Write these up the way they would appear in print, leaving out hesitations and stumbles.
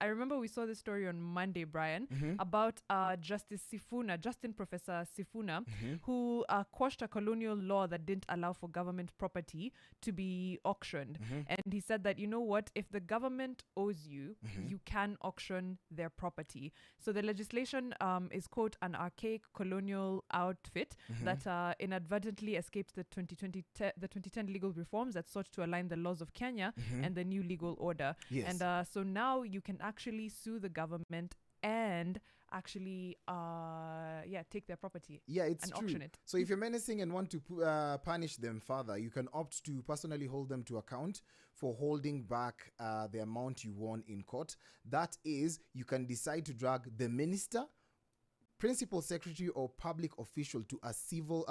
I remember we saw this story on Monday, Brian, about Justin Professor Sifuna, who quashed a colonial law that didn't allow for government property to be auctioned. And he said that, you know what, if the government owes you, you can auction their property. So the legislation is, quote, an archaic colonial outfit that inadvertently escaped the 2010 legal reforms that sought to align the laws of Kenya and the new legal order. Yes. And so now you can actually sue the government and actually take their property it's and true. auction it. So if you're menacing and want to punish them further, you can opt to personally hold them to account for holding back the amount you won in court. That is, you can decide to drag the minister, principal secretary, or public official to a civil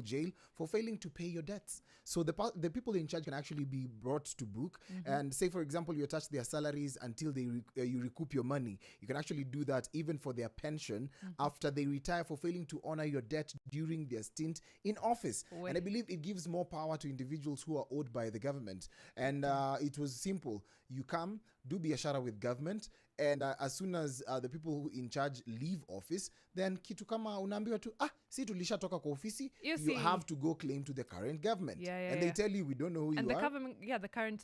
jail for failing to pay your debts. So the people in charge can actually be brought to book, and say, for example, you attach their salaries until you recoup your money. You can actually do that even for their pension after they retire for failing to honor your debt during their stint in office. And I believe it gives more power to individuals who are owed by the government. And it was simple. You come, do biashara with government, and as soon as the people who in charge leave office, then kitu kama unaambiwa tu si tulishatoka kwa ofisi, you have to go claim to the current government. And they tell you, we don't know who and you the are. Government, the current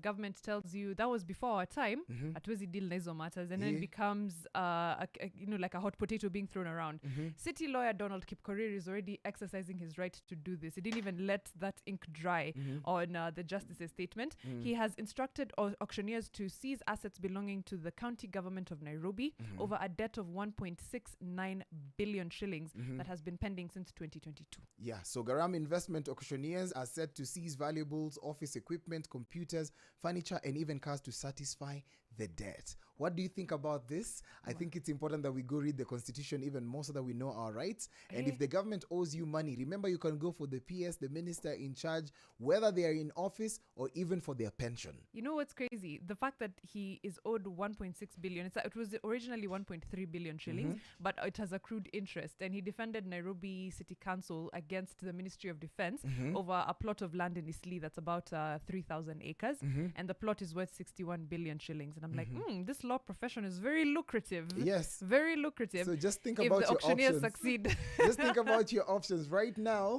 government tells you that was before our time. Hatuwezi deal na hizo matters, and then it becomes like a hot potato being thrown around. City lawyer Donald Kipkorir is already exercising his right to do this. He didn't even let that ink dry on the justice's statement. He has instructed auctioneers to seize assets belonging to the county government of Nairobi over a debt of 1.69 billion shillings that has been pending since 2022. Yeah, so Garam Investment auctioneers are set to seize valuables, office equipment, computers, furniture, and even cars to satisfy the debt. What do you think about this? I think it's important that we go read the constitution even more so that we know our rights. And if the government owes you money, remember, you can go for the PS, the minister in charge, whether they are in office or even for their pension. You know what's crazy? The fact that he is owed 1.6 billion. It was originally 1.3 billion shillings, but it has accrued interest. And he defended Nairobi City Council against the Ministry of Defense over a plot of land in Eastleigh that's about 3,000 acres. And the plot is worth 61 billion shillings. And I'm like, this law profession is very lucrative. Yes. Very lucrative. So just think if about the your auctioneers options. succeed. Just think about your options right now.